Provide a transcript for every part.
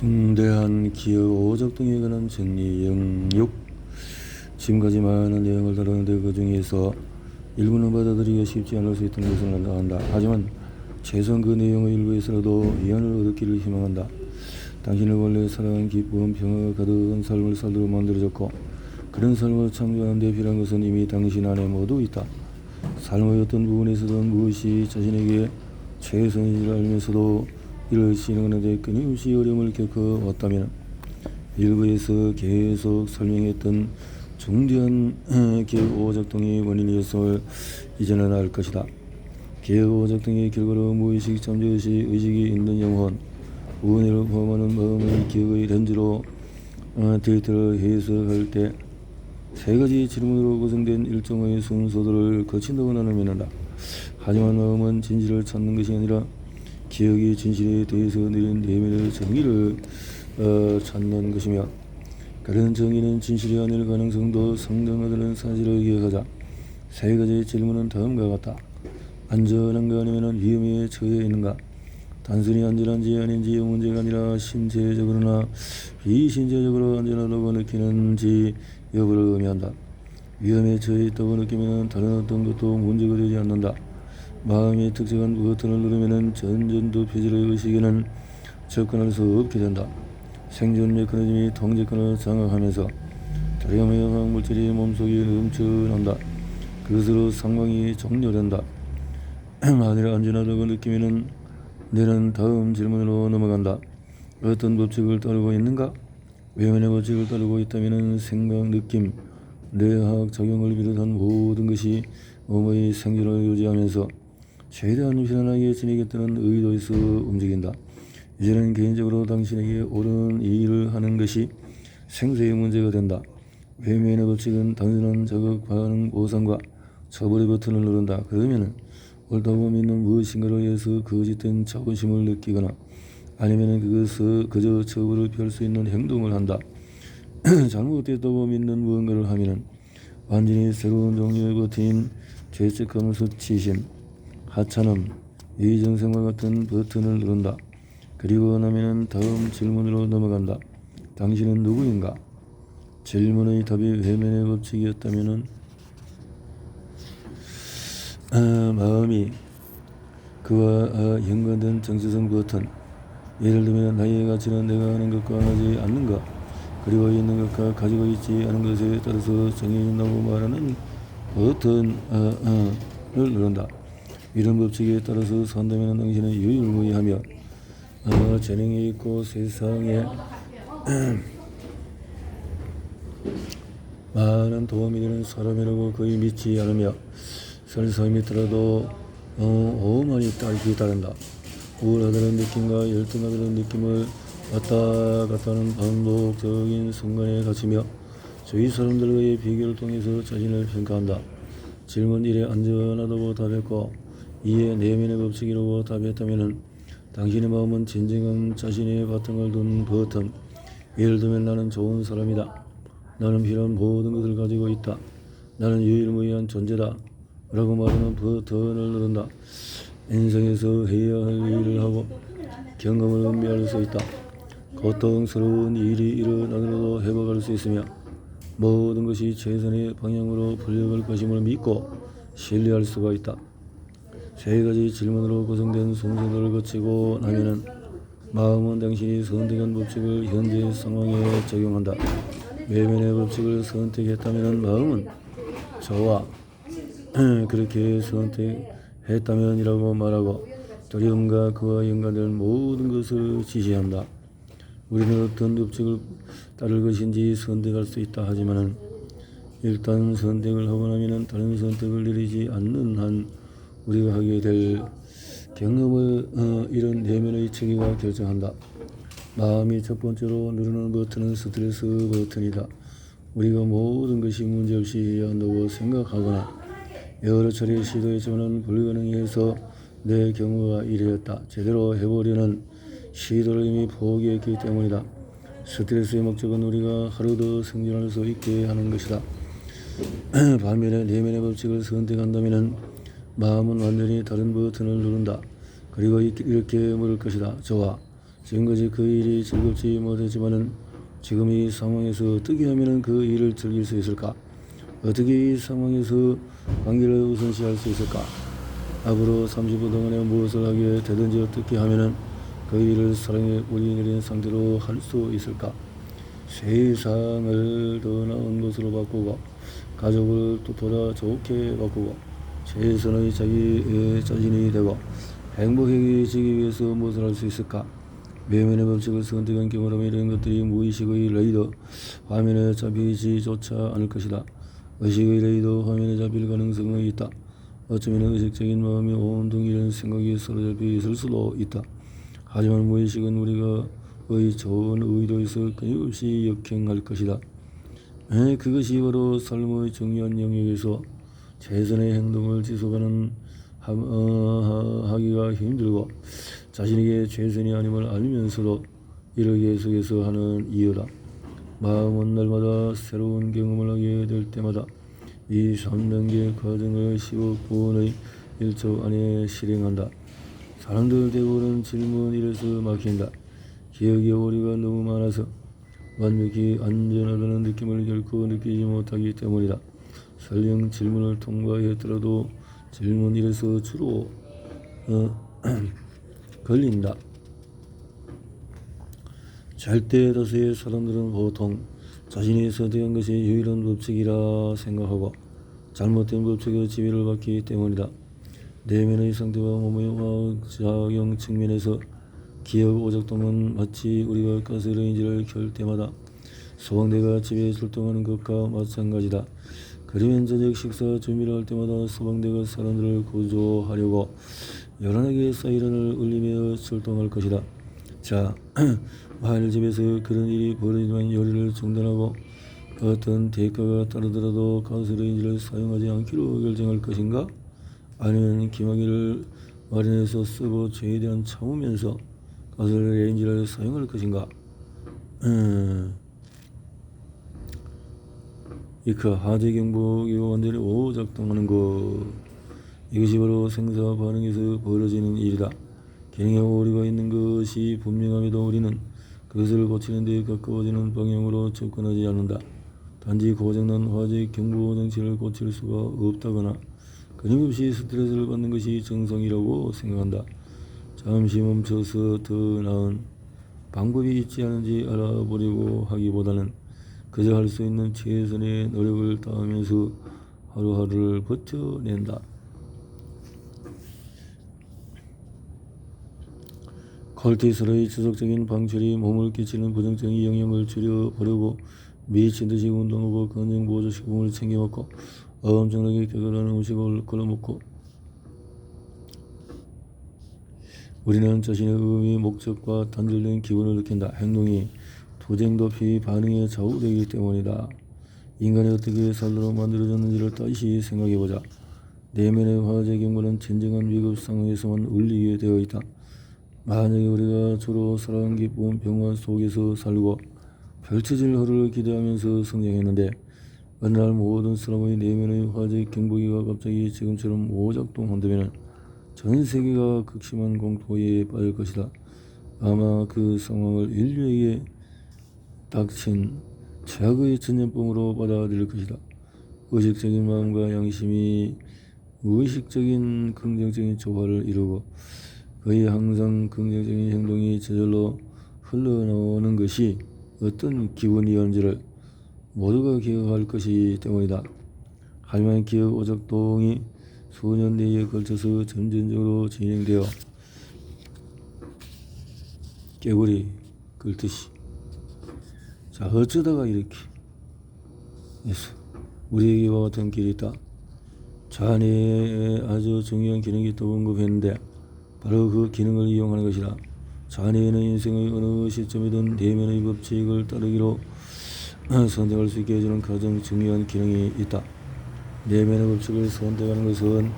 중대한 기업 오적 등에 관한 정리 영육. 지금까지 많은 내용을 다루는데 그 중에서 일부는 받아들이기가 쉽지 않을 수 있다는 것을 안다. 하지만 최소한 그 내용의 일부에서라도 위안을 얻기를 희망한다. 당신을 원래 사랑한 기쁨, 평화가 가득한 삶을 살도록 만들어줬고 그런 삶을 창조하는 데 필요한 것은 이미 당신 안에 모두 있다. 삶의 어떤 부분에서든 무엇이 자신에게 최선인지를 알면서도 이를 실행하는 데 끊임없이 어려움을 겪어왔다면 일부에서 계속 설명했던 중대한 기억 오작동의 원인이었음을 이제는 알 것이다. 기억 오작동의 결과로 무의식 잠재의식 의식이 있는 영혼, 우은혜를 포함하는 마음의 기억의 렌즈로 데이터를 해석할 때 세 가지 질문으로 구성된 일종의 순서들을 거친다고 나는 믿는다. 하지만 마음은 진실을 찾는 것이 아니라 기억이 진실에 대해서 내린 내면의 정의를 찾는 것이며 그런 정의는 진실이 아닐 가능성도 상당하다는 사실을 기억하자. 세 가지 질문은 다음과 같다. 안전한가 아니면 위험에 처해 있는가? 단순히 안전한지 아닌지의 문제가 아니라 신체적으로나 비신체적으로 안전하다고 느끼는지 여부를 의미한다. 위험에 처해 있다고 느끼면 다른 어떤 것도 문제가 되지 않는다. 마음이 특정한 버튼을 누르면 전전두 표질의 의식에는 접근할 수 없게 된다. 생존 메커니즘이 통제권을 장악하면서 다량의 화학물질이 몸속에 넘쳐난다. 그것으로 상황이 종료된다. 만일 안전하다고 느끼면 뇌는 다음 질문으로 넘어간다. 어떤 법칙을 따르고 있는가? 외면의 법칙을 따르고 있다면 생각, 느낌, 뇌화학 작용을 비롯한 모든 것이 몸의 생존을 유지하면서 최대한 편안하게 지내겠다는 의도에서 움직인다. 이제는 개인적으로 당신에게 옳은 일을 하는 것이 생사의 문제가 된다. 외면의 법칙은 단순한 자극 반응 보상과 처벌의 버튼을 누른다. 그러면 옳다고 믿는 무엇인가로 해서 거짓된 자부심을 느끼거나 아니면 그저 처벌을 피할 수 있는 행동을 한다. 잘못됐다고 믿는 무언가를 하면 완전히 새로운 종류의 버튼인 죄책감, 수치심, 하찮음, 위정성과 같은 버튼을 누른다. 그리고 나면 다음 질문으로 넘어간다. 당신은 누구인가? 질문의 답이 외면의 법칙이었다면 마음이 그와 연관된 정체성 버튼, 예를 들면 나의 가치는 내가 하는 것과 하지 않는가, 그리고 있는 것과 가지고 있지 않은 것에 따라서 정해진다고 말하는 버튼을 누른다. 이런 법칙에 따라서 산다면 당신은 유일무이하며 재능이 있고 세상에 많은 도움이 되는 사람이라고 거의 믿지 않으며 설사 믿더라도 오만이 따른다. 우울하다는 느낌과 열등하다는 느낌을 왔다 갔다 하는 반복적인 순간에 갇히며 주위 사람들과의 비교를 통해서 자신을 평가한다. 질문 1에 안전하다고 답했고 2에 내면의 법칙이라고 답했다면 당신의 마음은 진정한 자신의 바탕을 둔 버튼, 예를 들면 나는 좋은 사람이다, 나는 필요한 모든 것을 가지고 있다, 나는 유일무이한 존재다 라고 말하는 버튼을 누른다. 인생에서 해야 할 일을 하고 경험을 의미할 수 있다. 고통스러운 일이 일어나더라도 회복할 수 있으며 모든 것이 최선의 방향으로 풀려갈 것임을 믿고 신뢰할 수가 있다. 세 가지 질문으로 구성된 순서들을 거치고 나면은 마음은 당신이 선택한 법칙을 현재 상황에 적용한다. 외면의 법칙을 선택했다면 마음은 좋아, 그렇게 선택했다면이라고 말하고 두려움과 그와 연관된 모든 것을 지시한다. 우리는 어떤 법칙을 따를 것인지 선택할 수 있다 하지만은 일단 선택을 하고 나면은 다른 선택을 내리지 않는 한 우리가 하게 될 경험을 이런 내면의 체계가 결정한다. 마음이 첫 번째로 누르는 버튼은 스트레스 버튼이다. 우리가 모든 것이 문제없이 해야 한다고 생각하거나 여러 차례 시도했지만 불가능해서 내 경우가 이래였다. 제대로 해보려는 시도를 이미 포기했기 때문이다. 스트레스의 목적은 우리가 하루 더 생존할 수 있게 하는 것이다. 반면에 내면의 법칙을 선택한다면 마음은 완전히 다른 버튼을 누른다. 그리고 이렇게 물을 것이다. 좋아, 지금까지 그 일이 즐겁지 못했지만은 지금 이 상황에서 어떻게 하면 그 일을 즐길 수 있을까? 어떻게 이 상황에서 관계를 우선시할 수 있을까? 앞으로 30분 동안에 무엇을 하게 되든지 어떻게 하면 그 일을 사랑에 뿌리 내린 상태로 할 수 있을까? 세상을 더 나은 곳으로 바꾸고 가족을 또 보다 좋게 바꾸고 최선의 자기 자신이 되고 행복해지기 위해서 무엇을 할 수 있을까? 외면의 법칙을 선택한 경우라면 이런 것들이 무의식의 레이더 화면에 잡히지조차 않을 것이다. 의식의 레이더 화면에 잡힐 가능성이 있다. 어쩌면 의식적인 마음이 온통 이런 생각이 사로잡혀 있을 수도 있다. 하지만 무의식은 우리가 좋은 의도에서 끊임없이 역행할 것이다. 그것이 바로 삶의 중요한 영역에서 최선의 행동을 지속하는 하기가 힘들고 자신에게 최선이 아님을 알면서도 이를 계속해서 하는 이유다. 마음은 날마다 새로운 경험을 하게 될 때마다 이 3단계 과정을 10억 분의 1초 안에 실행한다. 사람들 대부분은 질문 이래서 막힌다. 기억의 오류가 너무 많아서 완벽히 안전하다는 느낌을 결코 느끼지 못하기 때문이다. 설령 질문을 통과했더라도 질문 이래서 주로 걸린다. 절대 다수의 사람들은 보통 자신이 선택한 것이 유일한 법칙이라 생각하고 잘못된 법칙의 지배를 받기 때문이다. 내면의 상태와 몸의 화학작용 측면에서 기억 오작동은 마치 우리가 가스레인지를 켤 때마다 소방대가 집에 출동하는 것과 마찬가지다. 그러면 저녁 식사 준비를 할 때마다 소방대가 사람들을 구조하려고 요란하게 사이렌을 울리며 출동할 것이다. 자, 만일 집에서 그런 일이 벌어지면 요리를 중단하고 어떤 대가가 따르더라도 가스레인지를 사용하지 않기로 결정할 것인가? 아니면 기막이를 마련해서 쓰고 최대한 참으면서 가스레인지를 사용할 것인가? 하재 경보기가 완전히 오작동하는 것. 이것이 바로 생사 반응에서 벌어지는 일이다. 기능에 오류가 있는 것이 분명함에도 우리는 그것을 고치는 데 가까워지는 방향으로 접근하지 않는다. 단지 고장난 화재 경보 장치를 고칠 수가 없다거나 끊임없이 스트레스를 받는 것이 정상이라고 생각한다. 잠시 멈춰서 더 나은 방법이 있지 않은지 알아보려고 하기보다는 그저 할 수 있는 최선의 노력을 다하면서 하루하루를 버텨낸다. 콜티솔의 지속적인 방출이 몸을 끼치는 부정적인 영향을 줄여보려고 미친듯이 운동하고 건강보조식품을 챙겨 먹고 엄청나게 개걸하는 음식을 걸어먹고 우리는 자신의 의미, 목적과 단절된 기분을 느낀다. 행동이 투쟁 도피 반응에 좌우되기 때문이다. 인간이 어떻게 살도록 만들어졌는지를 다시 생각해보자. 내면의 화재 경보는 진정한 위급 상황에서만 울리게 되어 있다. 만약에 우리가 주로 사랑, 기쁨, 평화 속에서 살고 펼쳐질 하루를 기대하면서 성장했는데 어느 날 모든 사람의 내면의 화재 경보기가 갑자기 지금처럼 오작동한다면 전 세계가 극심한 공포에 빠질 것이다. 아마 그 상황을 인류에게 닥친 최악의 전염병으로 받아들일 것이다. 의식적인 마음과 양심이 무의식적인 긍정적인 조화를 이루고 거의 항상 긍정적인 행동이 저절로 흘러나오는 것이 어떤 기분이었는지를 모두가 기억할 것이기 때문이다. 하지만 기억 오작동이 수년 내에 걸쳐서 점진적으로 진행되어 깨구리 긁듯이 어쩌다가 이렇게 우리에게 와 같은 길이 있다. 자네의 아주 중요한 기능이 또 언급했는데 바로 그 기능을 이용하는 것이다. 자네는 인생의 어느 시점이든 내면의 법칙을 따르기로 선택할 수 있게 해주는 가장 중요한 기능이 있다. 내면의 법칙을 선택하는 것은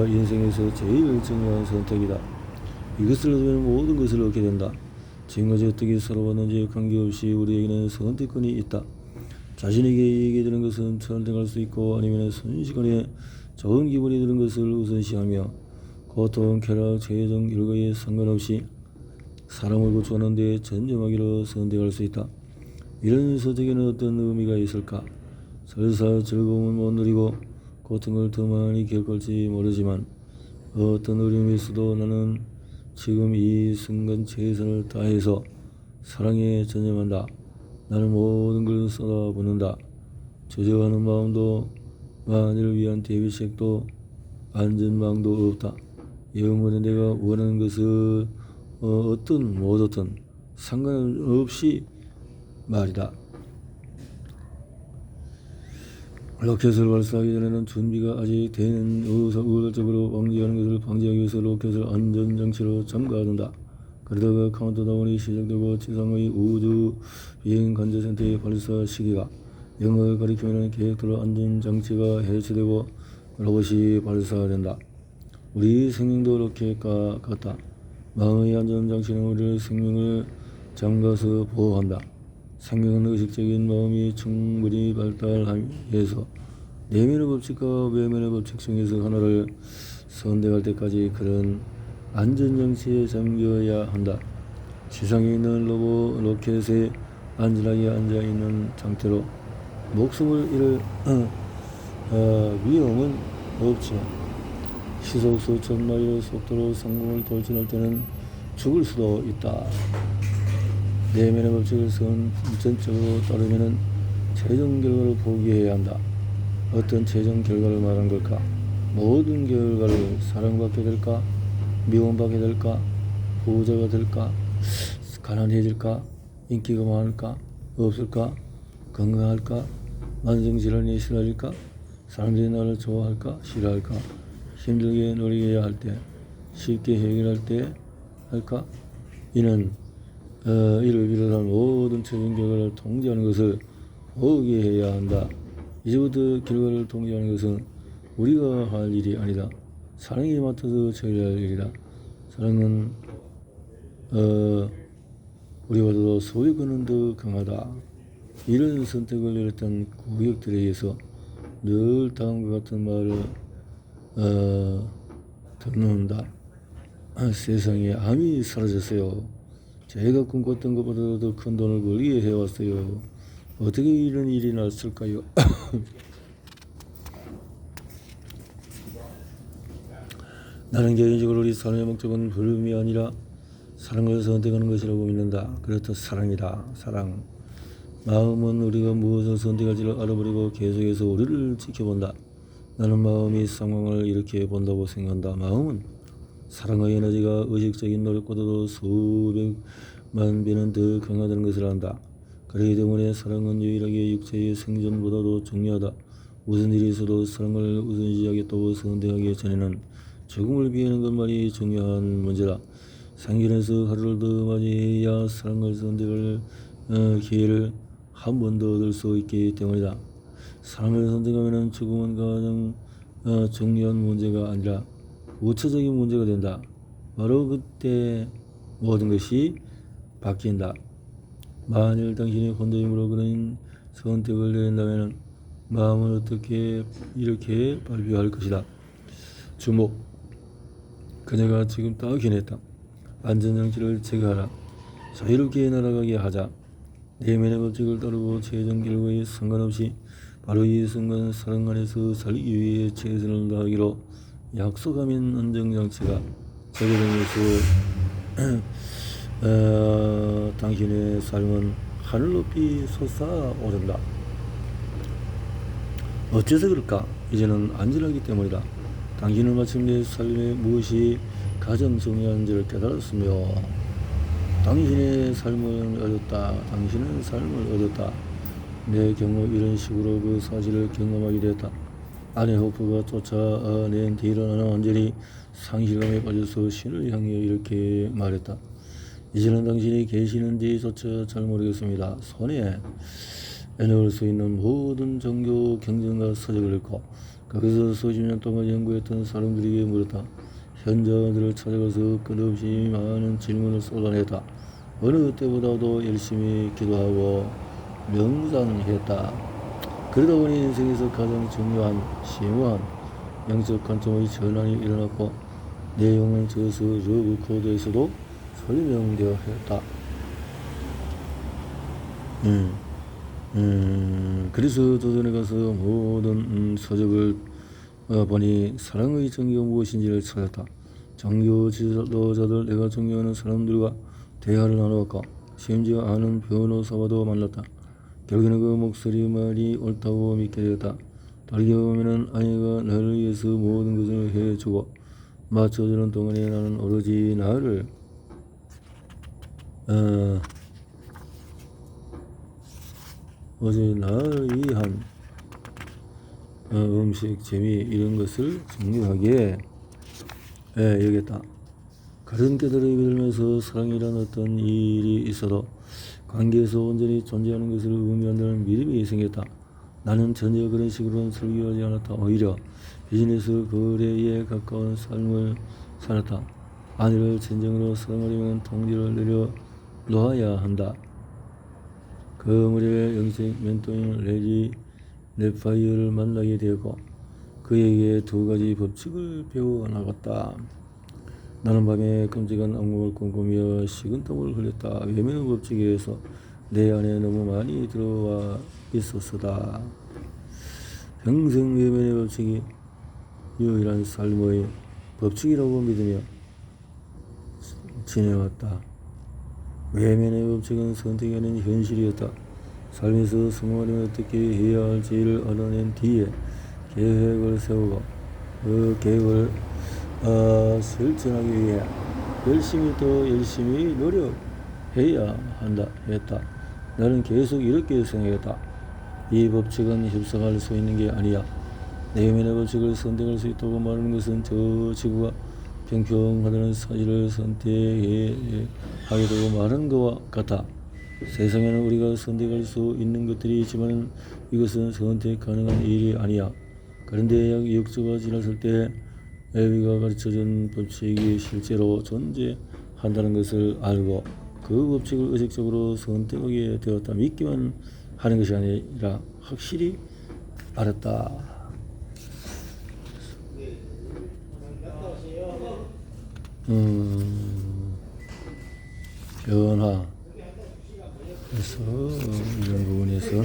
인생에서 제일 중요한 선택이다. 이것을 얻으면 모든 것을 얻게 된다. 지금까지 어떻게 살아왔는지에 관계없이 우리에게는 선택권이 있다. 자신에게 이익이 되는 것은 선택할 수 있고 아니면 순식간에 좋은 기분이 드는 것을 우선시하며 고통, 쾌락, 최종 결과에 상관없이 사람을 구출하는 데 전념하기로 선택할 수 있다. 이런 선택에는 어떤 의미가 있을까? 설사 즐거움을 못 누리고 고통을 더 많이 겪을지 모르지만 어떤 어려움이 있어도 나는 지금 이 순간 최선을 다해서 사랑에 전념한다. 나는 모든 걸 쏟아붓는다. 저저하는 마음도 만일을 위한 대비책도 안전망도 없다. 영원히 내가 원하는 것을 어떤 못어떤 상관없이 말이다. 로켓을 발사하기 전에는 준비가 아직 되는 의도적으로 방지하는 것을 방지하기 위해서 로켓을 안전장치로 점거한다. 그러다가 카운트다운이 시작되고 지상의 우주 비행 관제센터의 발사 시기가 0을 가리키면 계획대로 안전장치가 해체되고 로봇이 발사된다. 우리 생명도 로켓과 같다. 마음의 안전장치는 우리의 생명을 잠가서 보호한다. 생명은 의식적인 마음이 충분히 발달하기 위해서 내면의 법칙과 외면의 법칙 중에서 하나를 선택할 때까지 그런 안전장치에 잠겨야 한다. 지상에 있는 로켓에 안전하게 앉아있는 상태로 목숨을 잃을 위험은 없지만 시속 수천 마일의 속도로 상공을 돌진할 때는 죽을 수도 있다. 내면의 법칙을 전적으로 따르면 최종 결과를 포기해야 한다. 어떤 최종 결과를 말한 걸까? 모든 결과를 사랑받게 될까? 미움받게 될까? 부자가 될까? 가난해질까? 인기가 많을까? 없을까? 건강할까? 만성질환이 싫어질까? 사람들이 나를 좋아할까? 싫어할까? 힘들게 누리게 할 때, 쉽게 해결할 때 할까? 이는 이를 비롯한 모든 최종 결과를 통제하는 것을 포기해야 한다. 이제부터 결과를 통제하는 것은 우리가 할 일이 아니다. 사랑이 맡아서 처리할 일이다. 사랑은 우리보다도 소유권은 더 강하다. 이런 선택을 내렸던 구역들에 의해서 늘 다음과 같은 말을 듣는다. 세상에 암이 사라졌어요. 제가 꿈꿨던 것보다도 더 큰 돈을 벌기 해왔어요. 어떻게 이런 일이 났을까요? 나는 개인적으로 우리 삶의 목적은 부름이 아니라 사랑을 선택하는 것이라고 믿는다. 그렇다. 사랑이다. 사랑. 마음은 우리가 무엇을 선택할지를 알아버리고 계속해서 우리를 지켜본다. 나는 마음이 상황을 이렇게 본다고 생각한다. 마음은 사랑의 에너지가 의식적인 노력보다도 수백만 배는 더 강하다는 것을 안다. 그렇기 때문에 사랑은 유일하게 육체의 생존보다도 중요하다. 무슨 일이 있어도 사랑을 우선시하겠다고 선택하기 전에는 죽음을 피하는 것만이 중요한 문제다. 생전에서 하루를 더 맞이해야 사랑을 선택할 기회를 한 번 더 얻을 수 있기 때문이다. 사랑을 선택하면 죽음은 가장 중요한 문제가 아니라 우체적인 문제가 된다. 바로 그때 모든 것이 바뀐다. 만일 당신이 혼자 힘으로 그런 선택을 내린다면 마음은 어떻게 이렇게 발표할 것이다. 주목. 그녀가 지금 딱 해냈다. 안전장치를 제거하라. 자유롭게 날아가게 하자. 내면의 법칙을 따르고 최종 결과에 상관없이 바로 이 순간 사랑 안에서 살기 위해 최선을 다하기로 약속하면 안전장치가 제거되면서 당신의 삶은 하늘 높이 솟아오른다. 어째서 그럴까? 이제는 안전하기 때문이다. 당신은 마침내 삶에 무엇이 가장 중요한지를 깨달았으며 당신의 삶을 얻었다. 당신은 삶을 얻었다. 내 경우 이런 식으로 그 사실을 경험하게 되었다. 아내 호프가 쫓아낸 뒤로 나는 완전히 상실감에 빠져서 신을 향해 이렇게 말했다. 이제는 당신이 계시는지조차 잘 모르겠습니다. 손에 넣을 수 있는 모든 종교 경전과 서적을 읽고 거기서 수십 년 동안 연구했던 사람들에게 물었다. 현자들을 찾아가서 끝없이 많은 질문을 쏟아냈다. 어느 때보다도 열심히 기도하고 명상했다. 그러다 보니 인생에서 가장 중요한 심오한 영적 관점의 전환이 일어났고 내용은 저서 러브 코드에서도 설명되었다. 그래서 조선에 가서 모든 서적을 보니 사랑의 정의가 무엇인지를 찾았다. 정교 지도자들, 내가 존경하는 사람들과 대화를 나누었고 심지어 아는 변호사와도 만났다. 결국에는 그 목소리 말이 옳다고 믿게 되었다. 돌이켜 보면은 아내가 나를 위해서 모든 것을 해주고 맞춰주는 동안에 나는 오로지 나를 오직 나를 위한 음식, 재미 이런 것을 중요하게 여겼다. 그런 깨달음이 들면서 사랑이란 어떤 일이 있어도 관계에서 온전히 존재하는 것을 의미한다는 믿음이 생겼다. 나는 전혀 그런 식으로는 설교하지 않았다. 오히려 비즈니스 거래에 가까운 삶을 살았다. 아내를 진정으로 사랑하려면 통지를 내려놓아야 한다. 그 무렵에 영적 멘토인 레지 넷파이어를 만나게 되었고 그에게 두 가지 법칙을 배워나갔다. 나는 밤에 끔찍한 악몽을 꿈꾸며 식은땀을 흘렸다. 외면의 법칙에 의해서 내 안에 너무 많이 들어와 있었다. 평생 외면의 법칙이 유일한 삶의 법칙이라고 믿으며 지내왔다. 외면의 법칙은 선택이 아닌 현실이었다. 삶에서 성공하려면 어떻게 해야 할지를 알아낸 뒤에 계획을 세우고 그 계획을 실천하기 위해 더 열심히 노력해야 했다. 나는 계속 이렇게 생각했다. 이 법칙은 협상할 수 있는 게 아니야. 내면의 법칙을 선택할 수 있다고 말하는 것은 저 지구가 평평하다는 사실을 선택하겠다고 말하는 것과 같아. 세상에는 우리가 선택할 수 있는 것들이 있지만 이것은 선택 가능한 일이 아니야. 그런데 약 6주가 지났을 때 에비가 가르쳐준 법칙이 실제로 존재한다는 것을 알고 그 법칙을 의식적으로 선택하게 되었다. 믿기만 하는 것이 아니라 확실히 알았다. 변화. 그래서 이런 부분에서